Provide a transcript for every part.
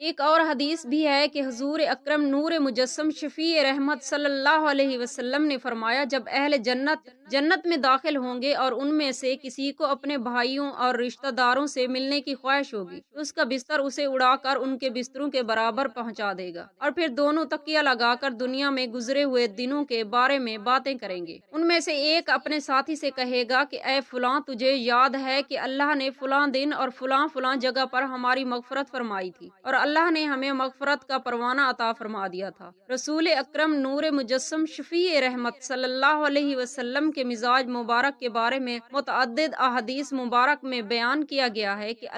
ایک اور حدیث بھی ہے کہ حضور اکرم نور مجسم شفیع رحمت صلی اللہ علیہ وسلم نے فرمایا، جب اہل جنت میں داخل ہوں گے اور ان میں سے کسی کو اپنے بھائیوں اور رشتہ داروں سے ملنے کی خواہش ہوگی تو اس کا بستر اسے اڑا کر ان کے بستروں کے برابر پہنچا دے گا، اور پھر دونوں تکیہ لگا کر دنیا میں گزرے ہوئے دنوں کے بارے میں باتیں کریں گے۔ ان میں سے ایک اپنے ساتھی سے کہے گا کہ اے فلاں، تجھے یاد ہے کہ اللہ نے فلاں دن اور فلاں فلاں جگہ پر ہماری مغفرت فرمائی تھی اور اللہ نے ہمیں مغفرت کا پروانہ عطا فرما دیا تھا۔ رسول اکرم نور مجسم شفیع رحمت صلی اللہ علیہ وسلم کے مزاج مبارک کے بارے میں متعدد احادیث مبارک میں بیان کیا گیا ہے کہ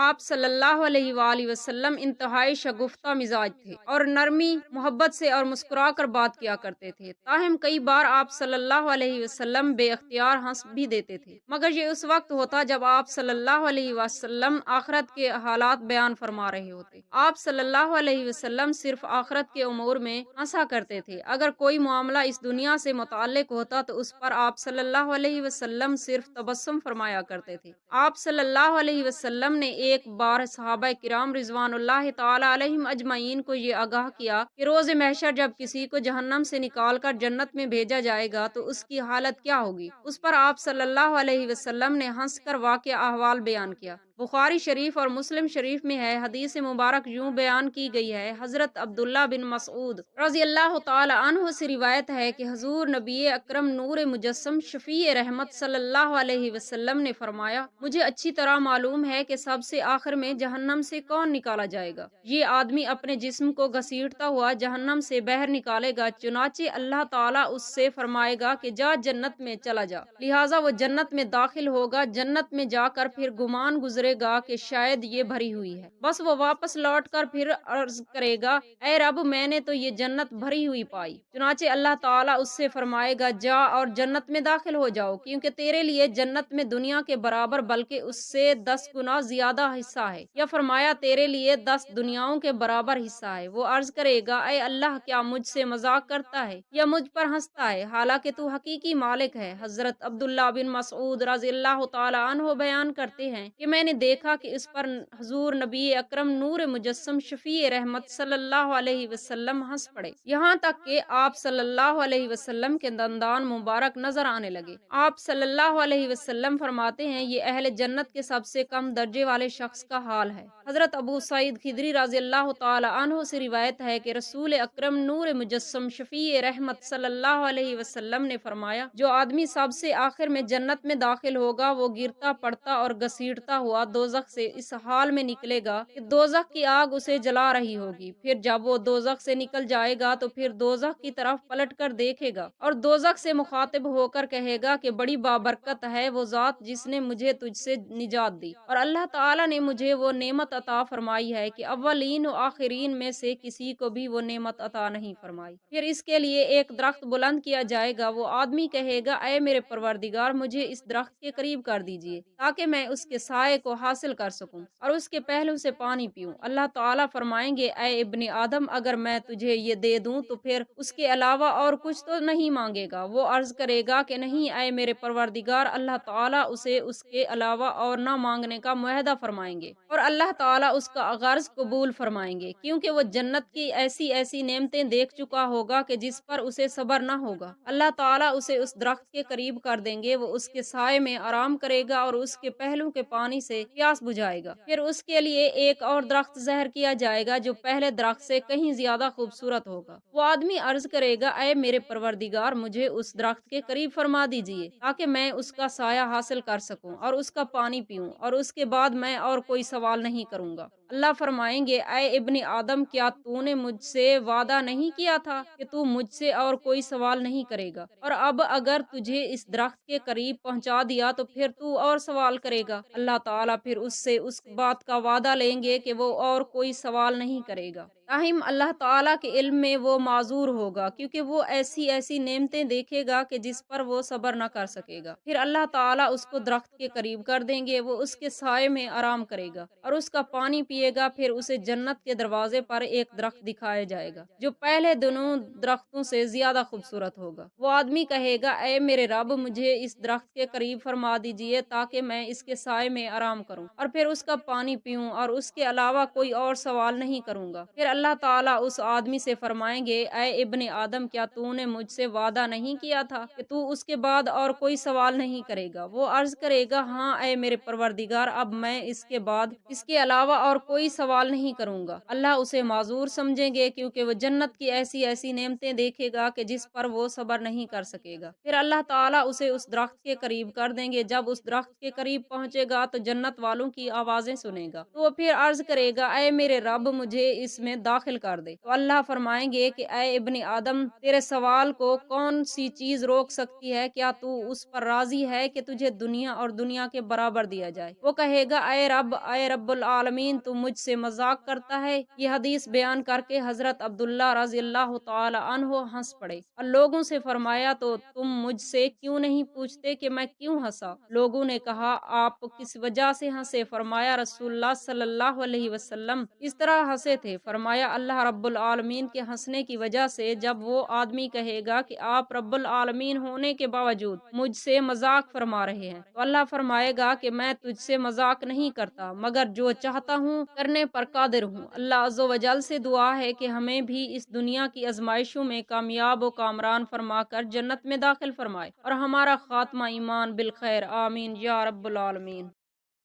آپ صلی اللہ علیہ وآلہ وسلم انتہائی شگفتہ مزاج تھے اور نرمی محبت سے اور مسکرا کر بات کیا کرتے تھے، تاہم کئی بار آپ صلی اللہ علیہ وسلم بے اختیار ہنس بھی دیتے تھے، مگر یہ اس وقت ہوتا جب آپ صلی اللہ علیہ وسلم آخرت کے حالات بیان فرما رہے ہوتے۔ آپ صلی اللہ علیہ وسلم صرف آخرت کے امور میں ہنسا کرتے تھے۔ اگر کوئی معاملہ اس دنیا سے متعلق ہوتا تو اس پر آپ صلی اللہ علیہ وسلم صرف تبسم فرمایا کرتے تھے۔ آپ صلی اللہ علیہ وسلم نے ایک بار صحابہ کرام رضوان اللہ تعالی علیہم اجمعین کو یہ آگاہ کیا کہ روز محشر جب کسی کو جہنم سے نکال کر جنت میں بھیجا جائے گا تو اس کی حالت کیا ہوگی۔ اس پر آپ صلی اللہ علیہ وسلم نے ہنس کر واقعہ احوال بیان کیا۔ بخاری شریف اور مسلم شریف میں ہے، حدیث مبارک یوں بیان کی گئی ہے، حضرت عبداللہ بن مسعود رضی اللہ تعالی عنہ سے روایت ہے کہ حضور نبی اکرم نور مجسم شفیع رحمت صلی اللہ علیہ وسلم نے فرمایا، مجھے اچھی طرح معلوم ہے کہ سب سے آخر میں جہنم سے کون نکالا جائے گا۔ یہ آدمی اپنے جسم کو گھسیٹتا ہوا جہنم سے باہر نکالے گا، چنانچہ اللہ تعالیٰ اس سے فرمائے گا کہ جا جنت میں چلا جا، لہٰذا وہ جنت میں داخل ہوگا۔ جنت میں جا کر پھر گمان گزرے گا کہ شاید یہ بھری ہوئی ہے، بس وہ واپس لوٹ کر پھر عرض کرے گا، اے رب، میں نے تو یہ جنت بھری ہوئی پائی۔ چنانچہ اللہ تعالیٰ اس سے فرمائے گا، جا اور جنت میں داخل ہو جاؤ، کیونکہ تیرے لیے جنت میں دنیا کے برابر بلکہ اس سے 10 گنا زیادہ حصہ ہے، یا فرمایا تیرے لیے 10 دنیاؤں کے برابر حصہ ہے۔ وہ عرض کرے گا، اے اللہ، کیا مجھ سے مذاق کرتا ہے یا مجھ پر ہنستا ہے، حالانکہ تو حقیقی مالک ہے۔ حضرت عبداللہ بن مسعود رضی اللہ تعالی عنہ بیان کرتے ہیں کہ میں نے دیکھا کہ اس پر حضور نبی اکرم نور مجسم شفیع رحمت صلی اللہ علیہ وسلم ہنس پڑے، یہاں تک کہ آپ صلی اللہ علیہ وسلم کے دندان مبارک نظر آنے لگے۔ آپ صلی اللہ علیہ وسلم فرماتے ہیں، یہ اہل جنت کے سب سے کم درجے والے شخص کا حال ہے۔ حضرت ابو سعید خدری رضی اللہ تعالی عنہ سے روایت ہے کہ رسول اکرم نور مجسم شفیع رحمت صلی اللہ علیہ وسلم نے فرمایا، جو آدمی سب سے آخر میں جنت میں داخل ہوگا وہ گرتا پڑتا اور گھسیٹتا ہوا دوزخ سے اس حال میں نکلے گا کہ دوزخ کی آگ اسے جلا رہی ہوگی۔ پھر جب وہ دوزخ سے نکل جائے گا تو پھر دوزخ کی طرف پلٹ کر دیکھے گا اور دوزخ سے مخاطب ہو کر کہے گا کہ بڑی بابرکت ہے وہ ذات جس نے مجھے تجھ سے نجات دی، اور اللہ تعالیٰ نے مجھے وہ نعمت عطا فرمائی ہے کہ اولین و آخرین میں سے کسی کو بھی وہ نعمت عطا نہیں فرمائی۔ پھر اس کے لیے ایک درخت بلند کیا جائے گا، وہ آدمی کہے گا، اے میرے پروردگار، مجھے اس درخت کے قریب کر دیجئے تاکہ میں اس کے سائے کو حاصل کر سکوں اور اس کے پہلو سے پانی پیوں۔ اللہ تعالیٰ فرمائیں گے، اے ابن آدم، اگر میں تجھے یہ دے دوں تو پھر اس کے علاوہ اور کچھ تو نہیں مانگے گا۔ وہ عرض کرے گا کہ نہیں اے میرے پروردگار۔ اللہ تعالیٰ اسے اس کے علاوہ اور نہ مانگنے کا معاہدہ فرمائیں گے اور اللہ تعالیٰ اس کا غرض قبول فرمائیں گے، کیونکہ وہ جنت کی ایسی ایسی نعمتیں دیکھ چکا ہوگا کہ جس پر اسے صبر نہ ہوگا۔ اللہ تعالیٰ اسے اس درخت کے قریب کر دیں گے، وہ اس کے سائے میں آرام کرے گا اور اس کے پہلو کے پانی سے پیاس بجھائے گا۔ پھر اس کے لیے ایک اور درخت ظاہر کیا جائے گا جو پہلے درخت سے کہیں زیادہ خوبصورت ہوگا۔ وہ آدمی عرض کرے گا، اے میرے پروردگار، مجھے اس درخت کے قریب فرما دیجئے تاکہ میں اس کا سایہ حاصل کر سکوں اور اس کا پانی پیوں، اور اس کے بعد میں اور کوئی سوال نہیں کروں گا۔ اللہ فرمائیں گے، اے ابن آدم، کیا تو نے مجھ سے وعدہ نہیں کیا تھا کہ تو مجھ سے اور کوئی سوال نہیں کرے گا، اور اب اگر تجھے اس درخت کے قریب پہنچا دیا تو پھر تو اور سوال کرے گا۔ اللہ تعالیٰ پھر اس سے اس بات کا وعدہ لیں گے کہ وہ اور کوئی سوال نہیں کرے گا۔ تاہم اللہ تعالیٰ کے علم میں وہ معذور ہوگا، کیونکہ وہ ایسی ایسی نعمتیں دیکھے گا کہ جس پر وہ صبر نہ کر سکے گا۔ پھر اللہ تعالیٰ اس کو درخت کے قریب کر دیں گے، وہ اس کے سائے میں آرام کرے گا اور اس کا پانی پیے گا۔ پھر اسے جنت کے دروازے پر ایک درخت دکھایا جائے گا جو پہلے دونوں درختوں سے زیادہ خوبصورت ہوگا۔ وہ آدمی کہے گا، اے میرے رب، مجھے اس درخت کے قریب فرما دیجئے تاکہ میں اس کے سائے میں آرام کروں اور پھر اس کا پانی پیوں اور اس کے علاوہ کوئی اور سوال نہیں کروں گا۔ پھر اللہ تعالیٰ اس آدمی سے فرمائیں گے، اے ابن آدم، کیا تو نے مجھ سے وعدہ نہیں کیا تھا کہ تو اس کے بعد اور کوئی سوال نہیں کرے گا؟ وہ عرض کرے گا، ہاں اے میرے پروردگار، اب میں اس کے بعد اس کے علاوہ اور کوئی سوال نہیں کروں گا۔ اللہ اسے معذور سمجھیں گے کیونکہ وہ جنت کی ایسی ایسی نعمتیں دیکھے گا کہ جس پر وہ صبر نہیں کر سکے گا۔ پھر اللہ تعالیٰ اسے اس درخت کے قریب کر دیں گے۔ جب اس درخت کے قریب پہنچے گا تو جنت والوں کی آوازیں سنے گا، تو وہ پھر عرض کرے گا، اے میرے رب، مجھے اس میں داخل کر دے۔ تو اللہ فرمائیں گے کہ اے ابن آدم، تیرے سوال کو کون سی چیز روک سکتی ہے؟ کیا تو اس پر راضی ہے کہ تجھے دنیا اور دنیا کے برابر دیا جائے؟ وہ کہے گا، اے رب العالمین، تو مجھ سے مذاق کرتا ہے؟ یہ حدیث بیان کر کے حضرت عبداللہ رضی اللہ تعالی عنہ ہنس پڑے اور لوگوں سے فرمایا، تو تم مجھ سے کیوں نہیں پوچھتے کہ میں کیوں ہنسا؟ لوگوں نے کہا، آپ کس وجہ سے ہنسے؟ فرمایا، رسول اللہ صلی اللہ علیہ وسلم اس طرح ہنسے تھے۔ فرمایا، اللہ رب العالمین کے ہنسنے کی وجہ سے جب وہ آدمی کہے گا کہ آپ رب العالمین ہونے کے باوجود مجھ سے مذاق فرما رہے ہیں، تو اللہ فرمائے گا کہ میں تجھ سے مذاق نہیں کرتا، مگر جو چاہتا ہوں کرنے پر قادر ہوں۔ اللہ عز و جل سے دعا ہے کہ ہمیں بھی اس دنیا کی آزمائشوں میں کامیاب و کامران فرما کر جنت میں داخل فرمائے اور ہمارا خاتمہ ایمان بالخیر، آمین یا رب العالمین۔